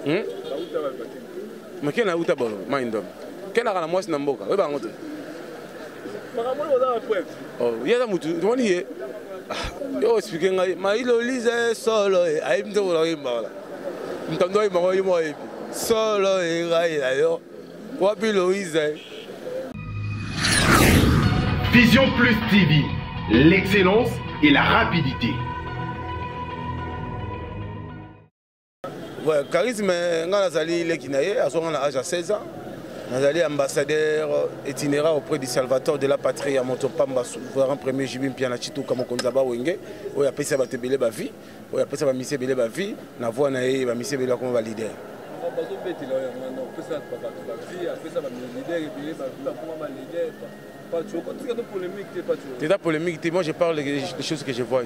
Mais qui n'a pas de mindom? Qui n'a pas de mois n'amboka? Oui, bah on te. Oh, y'a mutu. Tu vois ni? Yo expliquer ngai. Ma ilo lise solo. Aïe m'te vola imba. M'tando imba moi moi. Solo et gai ayo. Wapi Loïse? Vision Plus TV, l'excellence et la rapidité. Ouais, charisme, Nazali Lekinaye, à son âge à 16 ans. Nazali ambassadeur itinérant auprès du Salvatore de la patrie à Montopamba, souverain premier Jibim Pianachito, Kamokonzaba Wenge, où il y a fait ça, va te belé ma vie, où il y a fait ça, va misser belé ma vie, na voix naïe, va misser belé comme leader. C'est la polémique, moi je parle des choses que je vois.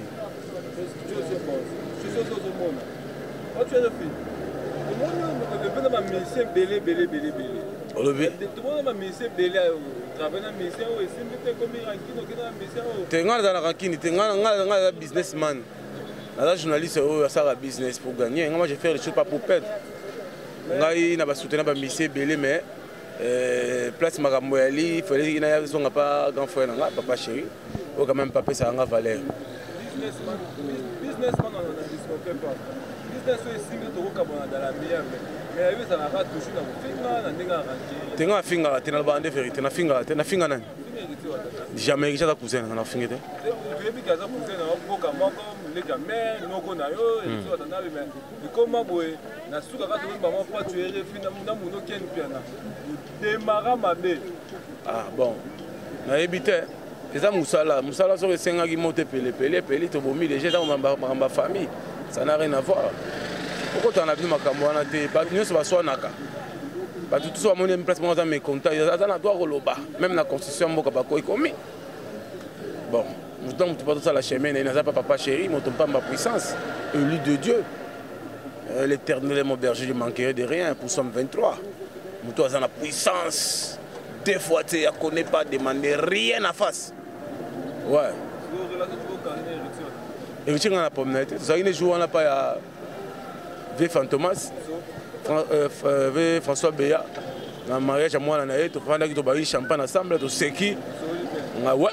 Businessman, journaliste, business pour gagner. Moi je fais les choses pas pour perdre. Je n'ai pas soutenu mais place Magamoyali, il fallait qu'il n'y ait pas grand frère, papa chéri, ou quand même papa ça a valeur. Businessman, on a discuté pas. Business est single to work dans la meilleure, mais il y a ça n'a pas toujours dans finger, tu as finger, tu as bande vérité, na finger, tu as finger nan. Jamais j'ai ta cousin na finger. Depuis que ça cousin na boka moko, les jamais noko na yo, et tout dans mais comment boy, na suka ka to ba mo pas tu es refina na muno ken piana. Démarra mabe. Ah bon. Na éviter. C'est ça Moussala. Moussala sur les 5 ans qui montent pelé, tu bomis déjà dans ma famille. Ça n'a rien à voir. Pourquoi tu en as vu ma camarade? Nous sommes à Naka. Tout ça, mon place, moi, dans mes contacts, il y a un droit au loba. Même la constitution, moi, je commis. Bon, donc tu passes à la chemin, il n'y a pas papa chéri, mais tu n'as pas ma puissance. Élu de Dieu. L'éternel est mon berger, je ne manquerai de rien pour Somme 23. Tu as la puissance. Des fois, tu ne connais pas demander rien à face. Ouais. Et tu as promenade. Tu as une journée, on n'a pas V. Fantomas, V. François Béa. Dans le mariage à moi, on a eu champagne ensemble, tu sais qui. On a eu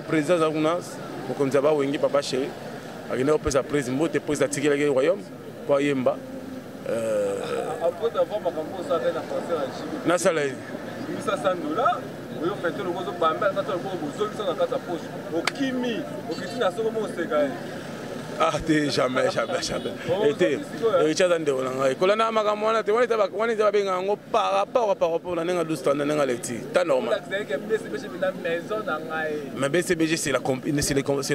président Zarounas, pour qu'on ait eu papa chéri. On a eu président président, tu es président du royaume, pour Yemba. Après d'avoir ma campagne, ça a été un français à Chine. Ah, jamais. Par rapport à la mais BCBG, c'est la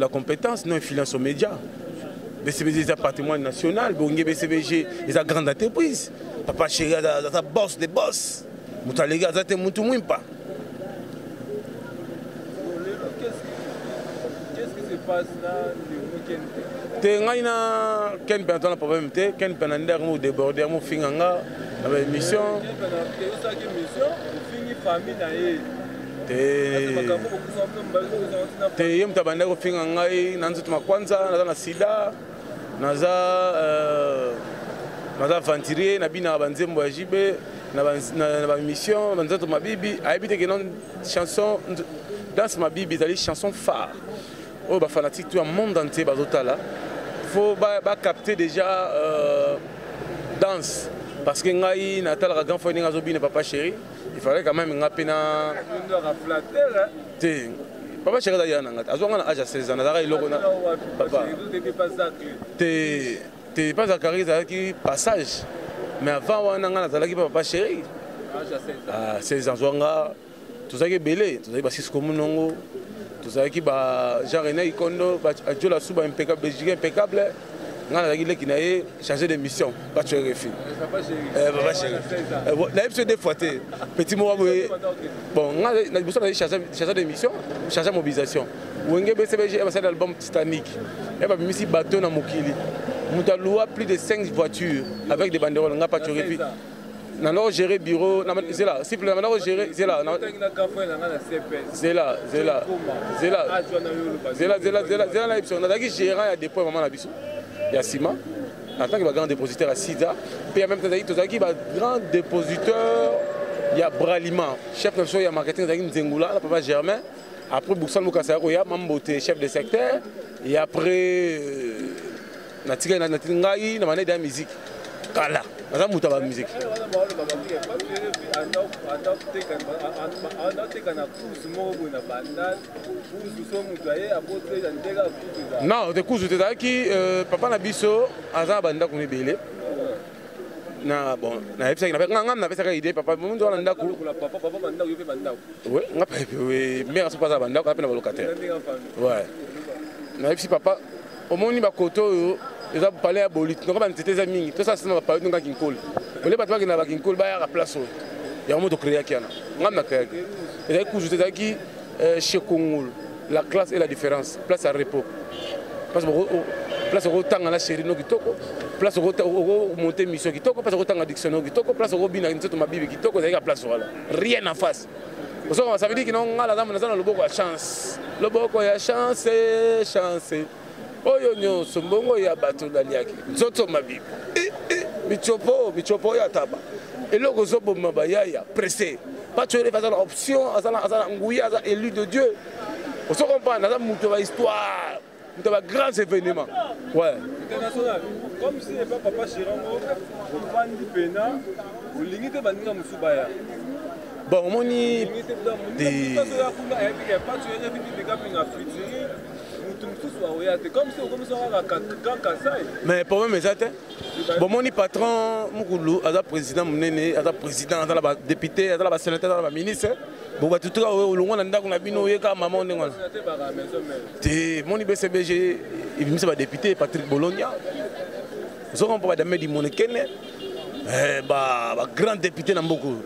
compétence, non influence aux médias. BCBG, c'est un patrimoine national. BCBG, c'est une grande entreprise. Papa chéri, c'est un boss des boss. Moutalega, c'est un pas. Qu'est-ce qui se passe là? Ken Penton a problème, Ken Penander m'a débordé, m'a fait une émission. Te yem tabanda ko finga ngai nanzu tuma kwanza naza na sida naza venturier na bina banzembo ya jibe na ba mission banza to mabibi ayebite ke non chanson dans ma bibi zali chanson phare oh ba fanatique tout le monde entier bazotala faut ba capter déjà danse parce que ngai natala grand frère nga zobine papa chéri il fallait quand même ngapena te papa chéri d'ailleurs nangata azonga na âge à 16 ans nazara iloko na papa te pas Zakari qui passage mais avant wana nga nazalaki papa chéri à 16 ans zonga tozaki belé tozaki ba Cisco Munongo tozaki ba Jean René Ikondo ba Adjola Suba impeccable Belgique impeccable nga nazalaki leki na ye chargé de mission pas tu refi papa chéri la episode des fois petit mot bon nga na biso na chargé de mission chargé de mobilisation wenge BCBG ba l'album Titanic et ba bimisi bateau na mokili muta loua plus de 5 voitures avec des banderoles nga pas tu refi na no gérer bureau c'est là si na no gérer c'est là la episode na daki gérant ya dépôt maman na biso ya Sima en tant que grand dépositeur à Sida, puis en même temps, il y a grand dépositeur, il y a Bralima, chef de il y a marketing, Nzengula, le papa Germain, après Boussal Moukassa, il y a Mambote, chef de secteur, et après, Natika Natingaï, il y a musique. Kala, il y a musique. Non, de coups, je qui papa Nabiso, Aza Banda Kounibele. Na bon, na epsa ina ngam na pesa ka idée papa mun do na ndako papa banda yo pe banda oui ngapa oui mère so pas banda ko apena locataire ouais na epsi papa au moni ba koto yo eza parler à bolit no ba ntete za mingi to ça c'est na pa nga kinkol ole ba twa ki na ba kinkol ba ya place o ya mo to créer kiana ngam na créer et ku je te ki chez Kongol la classe et la différence place à repos parce que place au tanga la chérie no kitoko place au monter mission kitoko place au tanga dictionnaire kitoko place au bina nzeto mabibi kitoko za place wala rien en face ça veut dire que non ngala za mona za le boko ya chance le boko ya chance oyo nyonso mbongo ya bato daliaki nzoto mabibi michopo ya taba eloko zoboma bayaya pressé pas tu les faire option azala nguya aza élu de Dieu on se comprend dans muto ba histoire dans un grand événement. Ouais. International. Comme si pas papa Chirango, on prend du pena, on limite Bandinga Moussoubaya. Bon, on y mais pour moi, bon, mon patron, Moukoulou, as président, as président, as député, as sénateur, as ministre. Bon, tout cas, on a bien noyé comme maman. Mon IBCBG, il me député Patrick Bologna. Nous avons pas de mon grand député dans beaucoup.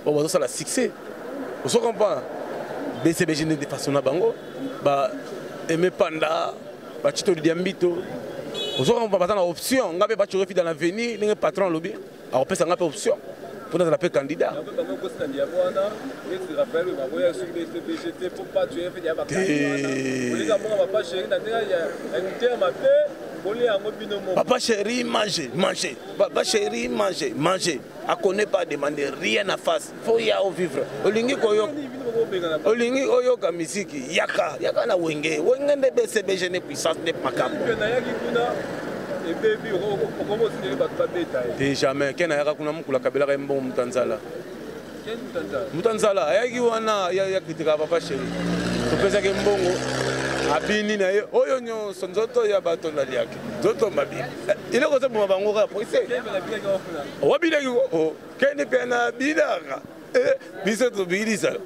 On va ça la succès. On comprend. BCBG de façon à bango. Aimé Panda, Chito Diambito. On comprend pas dans option. On va pas tu dans l'avenir, les patrons lobby. Alors peut ça n'a pas option. Pour nous appeler candidat. Papa chéri, manger. Papa chéri, manger. À connaît pas demander rien à face. Faut y aller vivre. Olingi koyo. Olingi oyo ka misiki. Yaka na wenge. Wenge de BCBG ne puissance ne makambo. Jamais. Ken ayaka kuna mukula kabela ka mbongo mutanzala. Mutanzala ayaki wana ya kritika papa chéri. Topesa ke mbongo. Abini na ye oyo nyonso nzoto ya bato naliaki. Nzoto mabi. Ile ko sebo mabango ka poise. Wabile ko kene pe na bidaka. Biso to bidisa.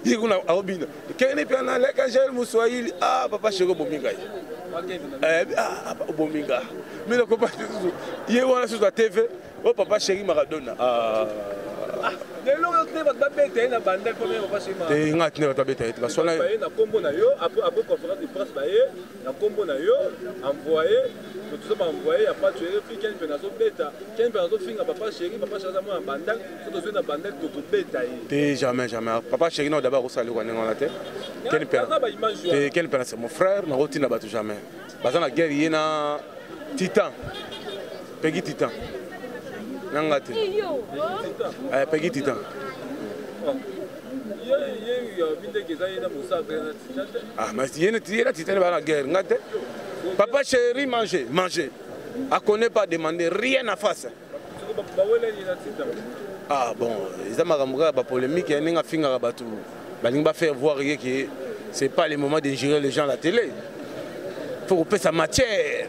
Yikuna awbina. Kene pe na leka gel muswahili papa chéri bominga. Bominga. Mila ko pas ye wana sur la TV o papa chéri Maradona les gens qui ont été dans la bande, ils ont été dans la après conférence de presse, ils ont envoyé, tout ça envoyé, il n'y a pas de tuerie, qui a une pénation bêta, qui a une pénation fin à papa chéri, papa chéri en bande, c'est dans une bande de bêta. Jamais. Papa chéri, non, d'abord, au salaire, on est dans la tête. Quel père, c'est mon frère, on ne va jamais. Dans la guerre, il y a Titan, Peggy Titan. Nangate. Peggy Titan. Mais il y a un Titan dans la guerre. Papa chéri, manger. À connaît pas demander rien à face. Bon, ils ont une polémique, ils ont faire voir que ce n'est pas le moment d'ingérer les gens à la télé. Il faut couper sa matière.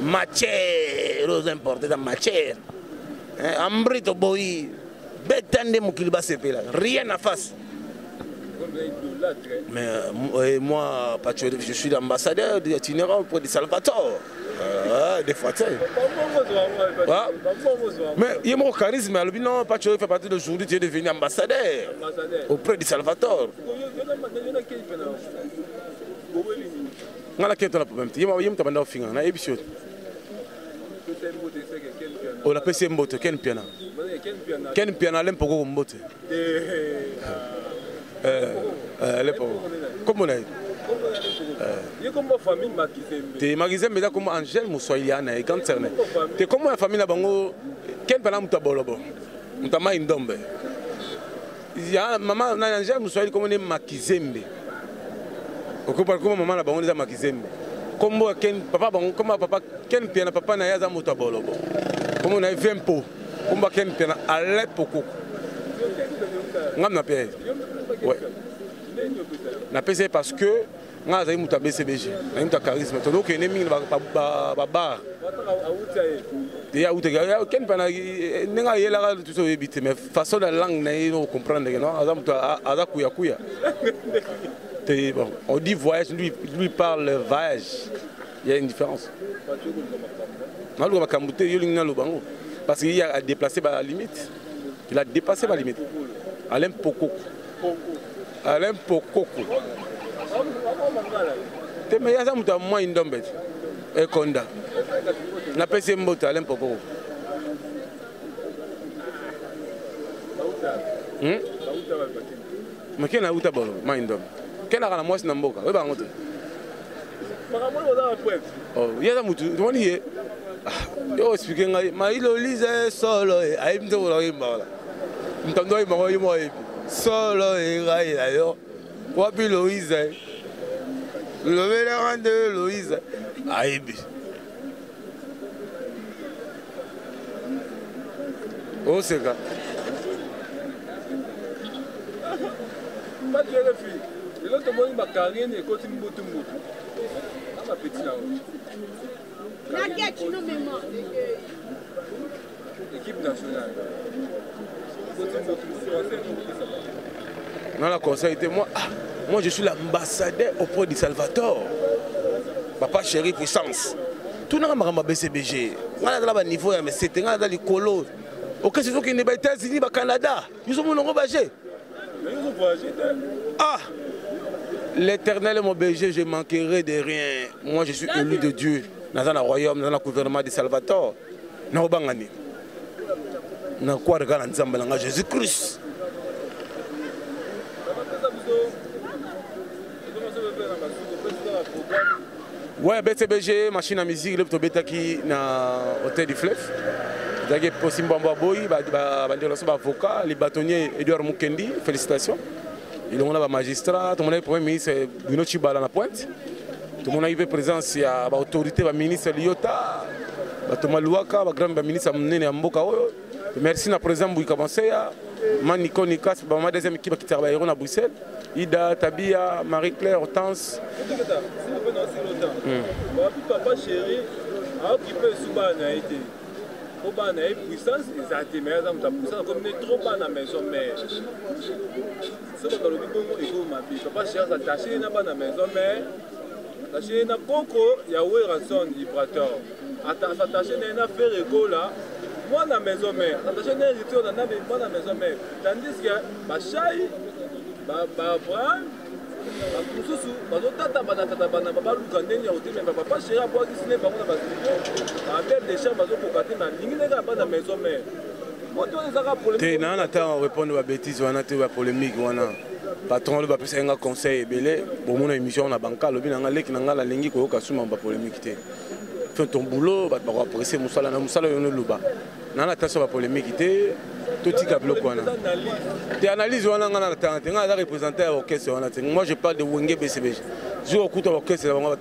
Matière, aux importés dans matière. Ambrito boy, bétande mukiliba sepela, rien à face. Mais moi, je suis l'ambassadeur itinérant auprès de Salvatore. Des fois, tu sais. Mais il y a mon charisme, alors non, pas tu fais partie d'aujourd'hui, tu es devenu ambassadeur auprès de Salvatore. On a quelqu'un problème. Il y a un problème de finance. On a PC Mbote, Ken Piana. Ken Piana, l'aime pour Mbote. Comment on a Il y a comme famille Makizembe. Te Makizembe là comme Angèle Moussoiliana et quand c'est te comme la famille là bango quel pendant mutabolobo. Mutama indombe. Ya maman na Angèle Moussoili comme ne Makizembe. Okopa comme maman là bango les Makizembe. Comme ken papa bango comme papa ken piana papa na yaza mutabolobo. Comme on a 20 pots. Comme ken piana à l'époque. Ngam na paye. Ouais. Na paye parce que nga azali muta BCBG, na muta charisme. Donc ene mingi ba bar. Te ya uta ya ken pana nenga yela ga tout ça éviter mais façon de langue na no comprendre que non azam aza kuya kuya. Te bon, on dit voyage, lui parle voyage. Il y a une différence. Na lu ba kamute yoling na lu bango parce qu'il a déplacé la limite. Il a dépassé la limite. Alain Pokoko. Alain Pokoko. Te me yaza muta moi indombe. E konda. Na pese mbota Alain Pokoko. Mais qui na uta bolo moi indombe. Kena kana moi na mboka. We ba ngoto. Makamolo za prêtre. Oh, yaza mutu. Toni ye. Yo expliquer ngai ma ilo lise solo e ai mto lo imba. Mtando imba ko imo e. Solo e ngai la yo. Wapi Louise. Le vénérant de Louise. Aïbi. Oh, c'est ça. Pas de la fille. Et l'autre monde, il m'a carré et côté Mbotu Mbotu. Ah, ma petite là. Équipe nationale. Dans la conseil, moi je suis l'ambassadeur auprès du Salvatore. Papa chéri puissance. Tout le monde a BCBG. On a là niveau mais c'était dans les colos. OK, c'est qui n'est pas États-Unis, au Canada. Ils sont mon voyagé. Ah, l'Éternel est mon berger, je manquerai de rien. Moi je suis élu de Dieu dans le royaume, dans le gouvernement du Salvatore. Na bangani. Na quoi regarder ensemble dans Jésus-Christ. Ouais, BCBG, machine à musique, le bêta qui na hôtel du fleuve. J'ai possible Boy, avocat, les bâtonniers Edouard Mukendi, félicitations. Il y a un magistrat, tout le monde est premier ministre Bruno Chibala na pointe. Tout le monde a eu présence, il y a l'autorité, le ministre Liota, Thomas Louaka, le grand ministre Mnene Mboka. Merci na président Bouika Banseya, Maniko Nikas, ma deuxième équipe qui travaille à Bruxelles. Ida, Tabia, Marie-Claire, Hortense. Papa chéri, a occupé souvent en Haïti. Au bas de puissance, ils ont été meilleurs dans la puissance, comme ils sont trop bas dans la maison mère. C'est ce que le Bible dit, ma fille. Papa chéri s'attacher dans la maison mère. S'attacher dans Coco, Yahweh rançonne Ibrator. S'attacher dans une affaire égo là. Moi dans la maison mère. S'attacher dans un rituel dans la maison mère. Tandis que Bachai, Abraham, Kususu, bazotata banatata bana baba lukandeni ya hôtel mais papa chéri a boire dessiné bango na basilico. Avec des chambres bazokokate na lingi nega bana maison mère. Moto ezaka problème. Te na na ta répondre à bêtise wana te ba polémique wana. Patron le ba pesa nga conseil belé bon mon émission na banka lobi na nga leki na nga la lingi ko ka suma ba polémique te. Fais ton boulot ba ba apprécier musala na musala yo no luba. Na na ta so ba polémique te. Tu analyses représenté à l'orchestre. Moi je parle de Wenge BCBG. Je écoute l'orchestre, moi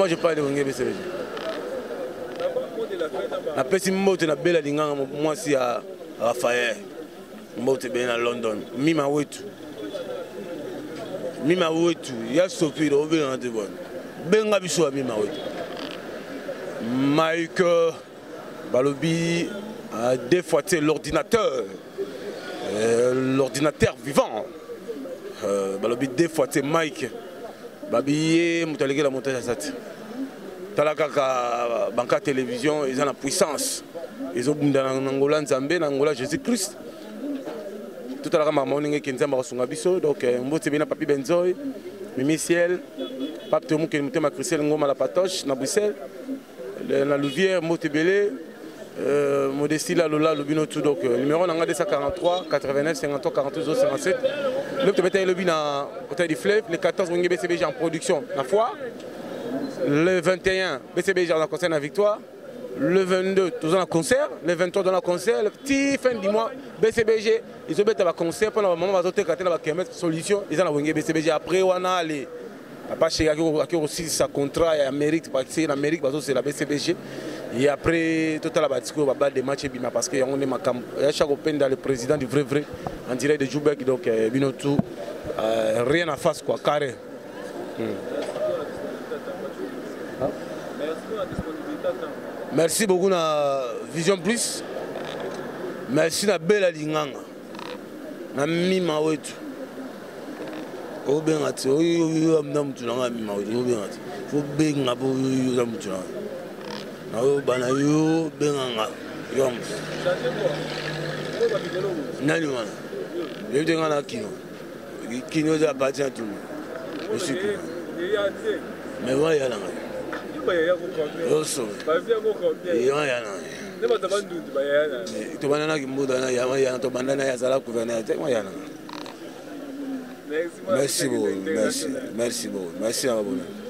je parle de Wenge BCBG. La petite moto na belle linga moi si à Raphaël. Moto bien à London. Mima wetu. Mima wetu. Ya Sophie au bien de bon. Benga biso mima wetu. Mike Balobi a défoîté l'ordinateur vivant. Balobi défoîté Mike. Babiye mutalege la montage à ça. Talaka banca télévision, ils ont la puissance. Ils ont dans Angola, Nzambe, dans Angola Jésus-Christ. Tout à l'heure maman ninge kinzamba basunga biso donc mbote bina papi Benzoy, Mimi Ciel, pape Tomu ke mutema Christelle ngoma la patoche na Bruxelles. La Louvière mbote belé Modestie Lola Lobino tout donc numéro nanga 243 89 53 42 57 le petit le bina hôtel du fleuve le 14 Wenge BCBG en production la fois le 21 BCBG en concert à Victoire le 22 tous en concert le 23 dans la concert le petit fin du mois BCBG ils ont fait un concert pendant le moment va zoter katé na ba kemet solution ils ont la Wenge BCBG après on a les papa chez qui aussi sa contrat et Amérique parce que en Amérique c'est la BCBG. Et après, tout à l'heure, on va battre des matchs parce qu'il y a chaque open dans le président du vrai en direct de Joubek. Donc, tout, rien à face, quoi, carré. Merci beaucoup à Vision Plus. Merci à Bella Linganga. Na Mima Wetu. Faut bien attirer. Banayo Benganga Yom Nani wana je te ngana kino za appartient à tout le monde mais ouais yala oso to banana kimbuda na ya to banana ya sala gouverneur te yala merci beaucoup merci beaucoup merci à vous.